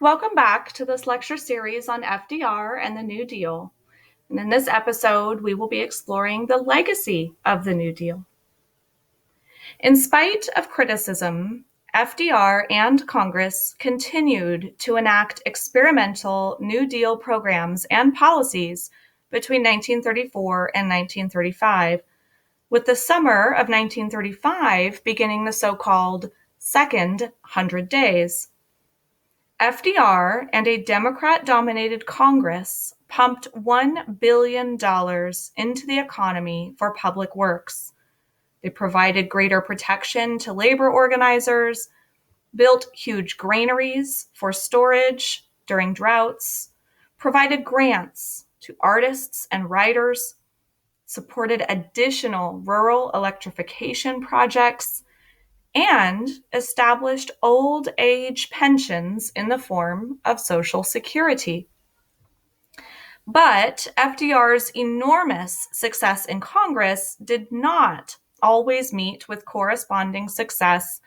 Welcome back to this lecture series on FDR and the New Deal. And in this episode, we will be exploring the legacy of the New Deal. In spite of criticism, FDR and Congress continued to enact experimental New Deal programs and policies between 1934 and 1935, with the summer of 1935 beginning the so-called Second 100 Days. FDR and a Democrat-dominated Congress pumped $1 billion into the economy for public works. They provided greater protection to labor organizers, built huge granaries for storage during droughts, provided grants to artists and writers, supported additional rural electrification projects, and established old age pensions in the form of Social Security. But FDR's enormous success in Congress did not always meet with corresponding success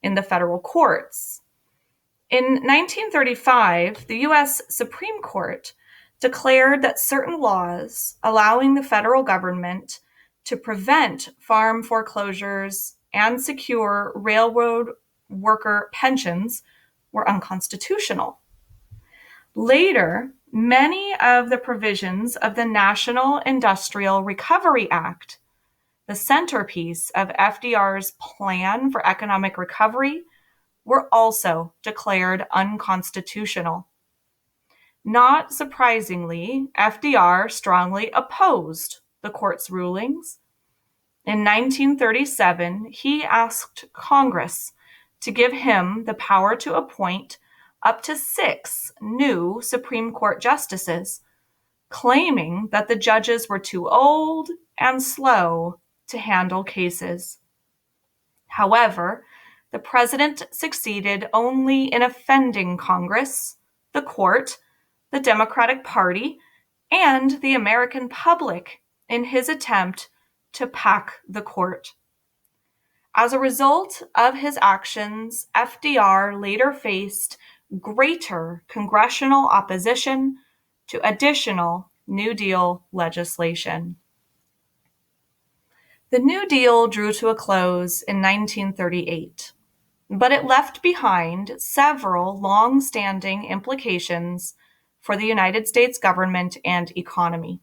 in the federal courts. In 1935, the U.S. Supreme Court declared that certain laws allowing the federal government to prevent farm foreclosures and secure railroad worker pensions were unconstitutional. Later, many of the provisions of the National Industrial Recovery Act, the centerpiece of FDR's plan for economic recovery, were also declared unconstitutional. Not surprisingly, FDR strongly opposed the court's rulings. In 1937, he asked Congress to give him the power to appoint up to 6 new Supreme Court justices, claiming that the judges were too old and slow to handle cases. However, the president succeeded only in offending Congress, the court, the Democratic Party, and the American public in his attempt to pack the court. As a result of his actions, FDR later faced greater congressional opposition to additional New Deal legislation. The New Deal drew to a close in 1938, but it left behind several long-standing implications for the United States government and economy.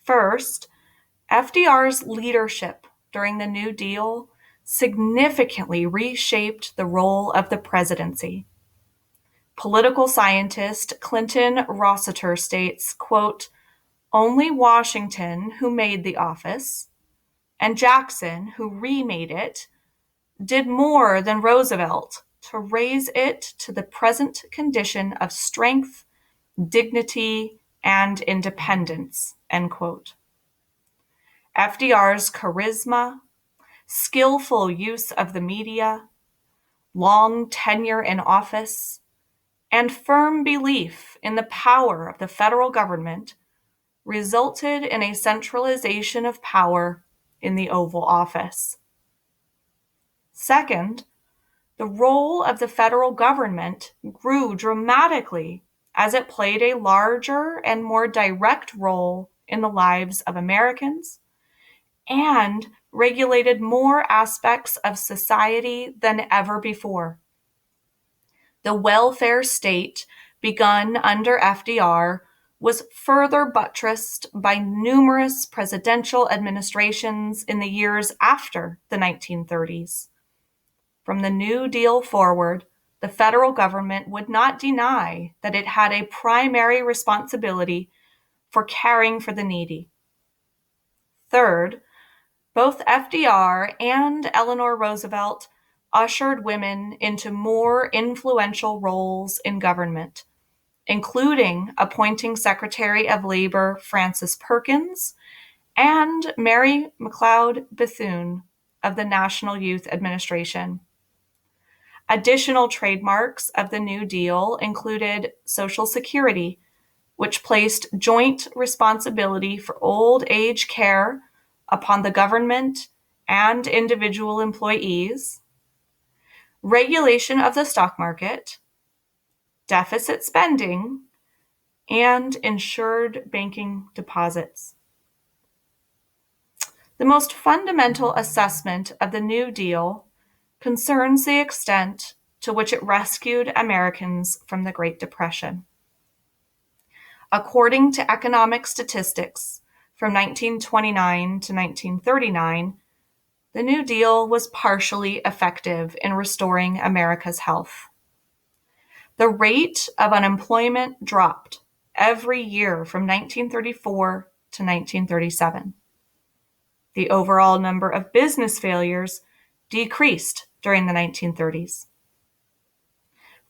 First, FDR's leadership during the New Deal significantly reshaped the role of the presidency. Political scientist Clinton Rossiter states, quote, "Only Washington, who made the office, and Jackson, who remade it, did more than Roosevelt to raise it to the present condition of strength, dignity, and independence," end quote. FDR's charisma, skillful use of the media, long tenure in office, and firm belief in the power of the federal government resulted in a centralization of power in the Oval Office. Second, the role of the federal government grew dramatically as it played a larger and more direct role in the lives of Americans and regulated more aspects of society than ever before. The welfare state begun under FDR was further buttressed by numerous presidential administrations in the years after the 1930s. From the New Deal forward, the federal government would not deny that it had a primary responsibility for caring for the needy. Third, both FDR and Eleanor Roosevelt ushered women into more influential roles in government, including appointing Secretary of Labor Frances Perkins and Mary McLeod Bethune of the National Youth Administration. Additional trademarks of the New Deal included Social Security, which placed joint responsibility for old age care upon the government and individual employees, regulation of the stock market, deficit spending, and insured banking deposits. The most fundamental assessment of the New Deal concerns the extent to which it rescued Americans from the Great Depression. According to economic statistics from 1929 to 1939, the New Deal was partially effective in restoring America's health. The rate of unemployment dropped every year from 1934 to 1937. The overall number of business failures decreased during the 1930s.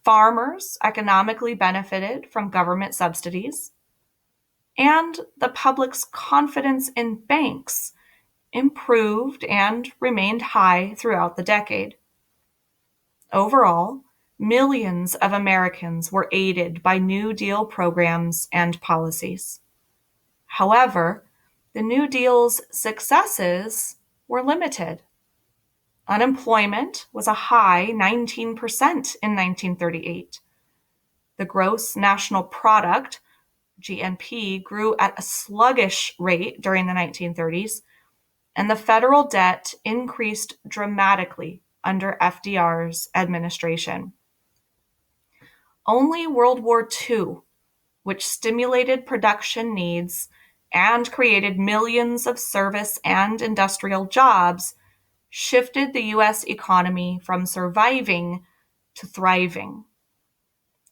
Farmers economically benefited from government subsidies, and the public's confidence in banks improved and remained high throughout the decade. Overall, millions of Americans were aided by New Deal programs and policies. However, the New Deal's successes were limited. Unemployment was a high 19% in 1938. The gross national product, GNP, grew at a sluggish rate during the 1930s, and the federal debt increased dramatically under FDR's administration. Only World War II, which stimulated production needs and created millions of service and industrial jobs, shifted the U.S. economy from surviving to thriving.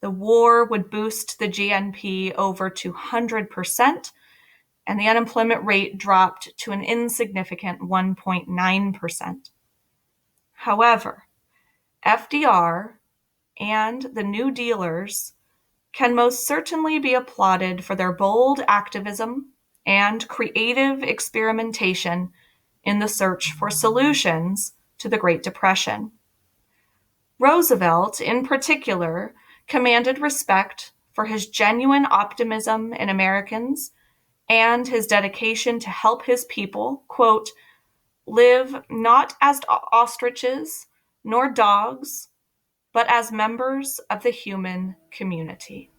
The war would boost the GNP over 200%, and the unemployment rate dropped to an insignificant 1.9%. However, FDR and the New Dealers can most certainly be applauded for their bold activism and creative experimentation in the search for solutions to the Great Depression. Roosevelt, in particular, commanded respect for his genuine optimism in Americans and his dedication to help his people, quote, live not as ostriches nor dogs, but as members of the human community.